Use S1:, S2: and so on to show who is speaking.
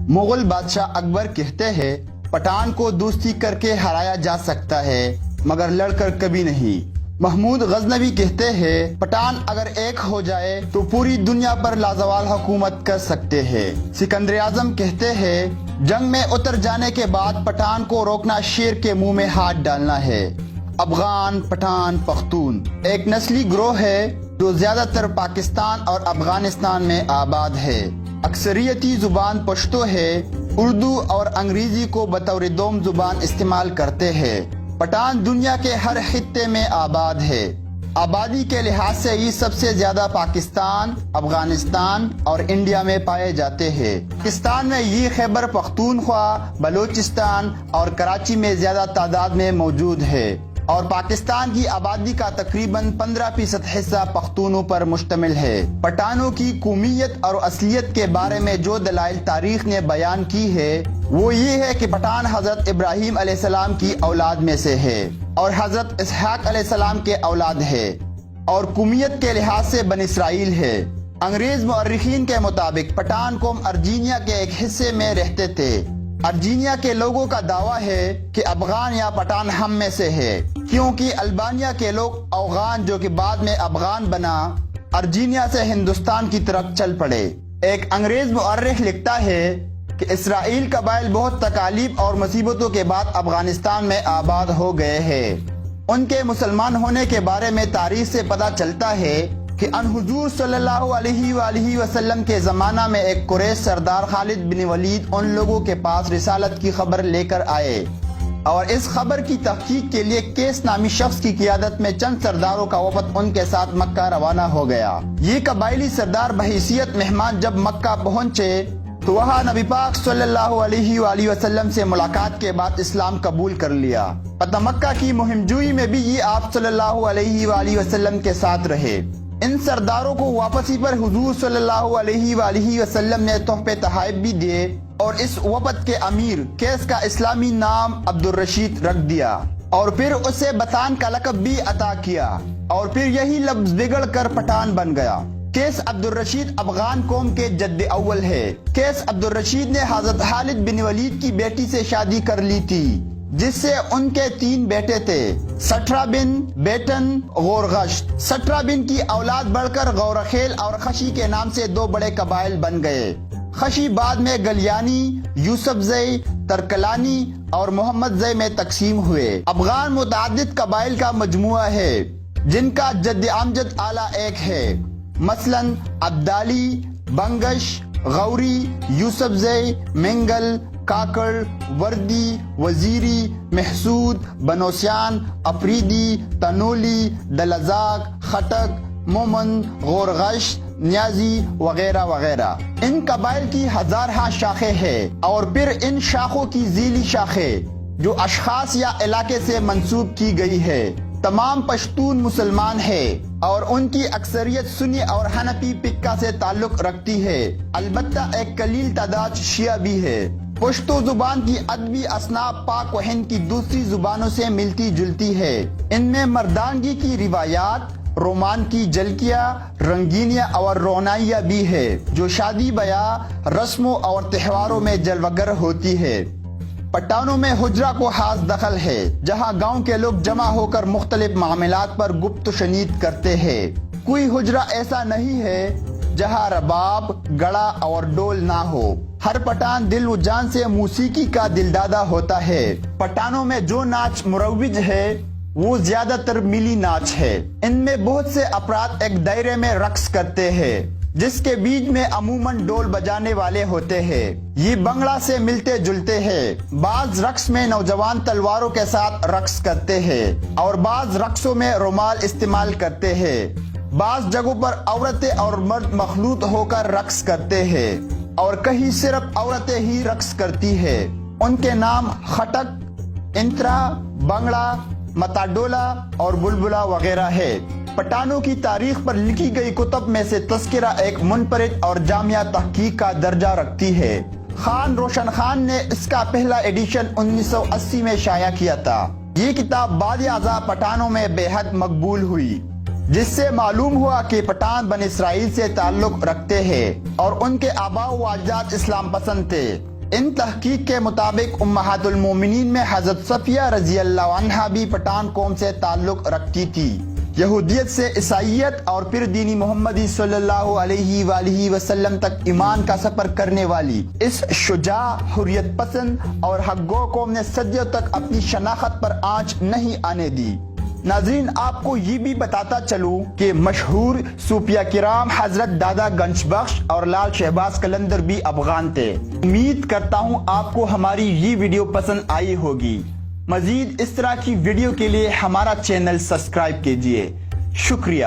S1: مغل بادشاہ اکبر کہتے ہیں پٹھان کو دوستی کر کے ہرایا جا سکتا ہے مگر لڑ کر کبھی نہیں۔ محمود غزنوی کہتے ہیں پٹھان اگر ایک ہو جائے تو پوری دنیا پر لازوال حکومت کر سکتے ہیں۔ سکندر اعظم کہتے ہیں جنگ میں اتر جانے کے بعد پٹھان کو روکنا شیر کے منہ میں ہاتھ ڈالنا ہے۔ افغان، پٹھان، پختون ایک نسلی گروہ ہے جو زیادہ تر پاکستان اور افغانستان میں آباد ہے۔ اکثریتی زبان پشتو ہے، اردو اور انگریزی کو بطور دوم زبان استعمال کرتے ہیں۔ پٹھان دنیا کے ہر خطے میں آباد ہے۔ آبادی کے لحاظ سے یہ سب سے زیادہ پاکستان، افغانستان اور انڈیا میں پائے جاتے ہیں۔ پاکستان میں یہ خیبر پختونخوا، بلوچستان اور کراچی میں زیادہ تعداد میں موجود ہے اور پاکستان کی آبادی کا تقریباً 15% حصہ پختونوں پر مشتمل ہے۔ پٹھانوں کی قومیت اور اصلیت کے بارے میں جو دلائل تاریخ نے بیان کی ہے وہ یہ ہے کہ پٹھان حضرت ابراہیم علیہ السلام کی اولاد میں سے ہے اور حضرت اسحاق علیہ السلام کے اولاد ہے اور قومیت کے لحاظ سے بنی اسرائیل ہے۔ انگریز مورخین کے مطابق پٹھان قوم ارجینیا کے ایک حصے میں رہتے تھے۔ ارجینیا کے لوگوں کا دعویٰ ہے کہ افغان یا پٹھان ہم میں سے ہے کیونکہ البانیہ کے لوگ اوغان جو کہ بعد میں افغان بنا ارجینیا سے ہندوستان کی طرف چل پڑے۔ ایک انگریز مورخ لکھتا ہے کہ اسرائیل قبائل بہت تکالیف اور مصیبتوں کے بعد افغانستان میں آباد ہو گئے ہیں۔ ان کے مسلمان ہونے کے بارے میں تاریخ سے پتہ چلتا ہے کہ ان حضور صلی اللہ علیہ وآلہ وسلم کے زمانہ میں ایک قریش سردار خالد بن ولید ان لوگوں کے پاس رسالت کی خبر لے کر آئے اور اس خبر کی تحقیق کے لیے کیس نامی شخص کی قیادت میں چند سرداروں کا وفد ان کے ساتھ مکہ روانہ ہو گیا۔ یہ قبائلی سردار بحیثیت مہمان جب مکہ پہنچے تو وہاں نبی پاک صلی اللہ علیہ وآلہ وسلم سے ملاقات کے بعد اسلام قبول کر لیا۔ فتح مکہ کی مہم جوئی میں بھی یہ آپ صلی اللہ علیہ وآلہ وسلم کے ساتھ رہے۔ ان سرداروں کو واپسی پر حضور صلی اللہ علیہ وآلہ وسلم نے تحفے تحائف بھی دیے اور اس وفد کے امیر کیس کا اسلامی نام عبد الرشید رکھ دیا اور پھر اسے بطان کا لقب بھی عطا کیا اور پھر یہی لفظ بگڑ کر پٹھان بن گیا۔ کیس عبد الرشید افغان قوم کے جد اول ہے۔ کیس عبد الرشید نے حضرت خالد بن ولید کی بیٹی سے شادی کر لی تھی جس سے ان کے 3 بیٹے تھے، سٹرا بن، بیٹن، غورغشت۔ سٹرا بن کی اولاد بڑھ کر غورخیل اور خشی کے نام سے 2 بڑے قبائل بن گئے۔ خشی بعد میں گلیانی، یوسف زئی، ترکلانی اور محمد زئی میں تقسیم ہوئے۔ افغان متعدد قبائل کا مجموعہ ہے جن کا جد امجد اعلیٰ ایک ہے، مثلاً عبدالی، بنگش، غوری، یوسف زئی، منگل، کاکڑ، وردی، وزیری، محسود، بنوسیان، افریدی، تنولی، دلزاق، خٹک، مومن، غورغش، نیازی وغیرہ وغیرہ۔ ان قبائل کی ہزارہ شاخیں ہیں اور پھر ان شاخوں کی ذیلی شاخیں جو اشخاص یا علاقے سے منسوب کی گئی ہے۔ تمام پشتون مسلمان ہیں اور ان کی اکثریت سنی اور حنفی فقہ سے تعلق رکھتی ہے، البتہ ایک قلیل تعداد شیعہ بھی ہے۔ پشتو زبان کی ادبی اصناف پاک و ہند کی دوسری زبانوں سے ملتی جلتی ہے۔ ان میں مردانگی کی روایات، رومان کی جھلکیاں، رنگینیاں اور رونائیاں بھی ہے جو شادی بیاہ، رسموں اور تہواروں میں جلوگر ہوتی ہے۔ پٹھانوں میں حجرہ کو خاص دخل ہے جہاں گاؤں کے لوگ جمع ہو کر مختلف معاملات پر گفت و شنید کرتے ہیں۔ کوئی حجرہ ایسا نہیں ہے جہاں رباب، گڑا اور ڈول نہ ہو۔ ہر پٹھان دل و جان سے موسیقی کا دلدادہ ہوتا ہے۔ پٹھانوں میں جو ناچ مروج ہے وہ زیادہ تر ملی ناچ ہے۔ ان میں بہت سے افراد ایک دائرے میں رقص کرتے ہیں جس کے بیچ میں عموماً ڈول بجانے والے ہوتے ہیں۔ یہ بنگڑا سے ملتے جلتے ہیں۔ بعض رقص میں نوجوان تلواروں کے ساتھ رقص کرتے ہیں اور بعض رقصوں میں رومال استعمال کرتے ہیں۔ بعض جگہوں پر عورتیں اور مرد مخلوط ہو کر رقص کرتے ہیں اور کہیں صرف عورتیں ہی رقص کرتی ہیں۔ ان کے نام خٹک، انترا، بنگڑا، متاڈولا اور بلبلا وغیرہ ہے۔ پٹھانوں کی تاریخ پر لکھی گئی کتب میں سے تذکرہ ایک منفرد اور جامعہ تحقیق کا درجہ رکھتی ہے۔ خان روشن خان نے اس کا پہلا ایڈیشن 1980 میں شائع کیا تھا۔ یہ کتاب بعد ازاں پٹھانوں میں بے حد مقبول ہوئی جس سے معلوم ہوا کہ پٹھان بنی اسرائیل سے تعلق رکھتے ہیں اور ان کے آباء و اجداد اسلام پسند تھے۔ ان تحقیق کے مطابق امہات المومنین میں حضرت صفیہ رضی اللہ عنہا بھی پٹھان قوم سے تعلق رکھتی تھی۔ یہودیت سے عیسائیت اور پھر دینی محمدی صلی اللہ علیہ وآلہ وسلم تک ایمان کا سفر کرنے والی اس شجاع، حریت پسند اور حق گو قوم نے صدیوں تک اپنی شناخت پر آنچ نہیں آنے دی۔ ناظرین، آپ کو یہ بھی بتاتا چلوں کہ مشہور صوفیہ کرام حضرت دادا گنج بخش اور لال شہباز قلندر بھی افغان تھے۔ امید کرتا ہوں آپ کو ہماری یہ ویڈیو پسند آئی ہوگی۔ مزید اس طرح کی ویڈیو کے لیے ہمارا چینل سبسکرائب کیجیے۔ شکریہ۔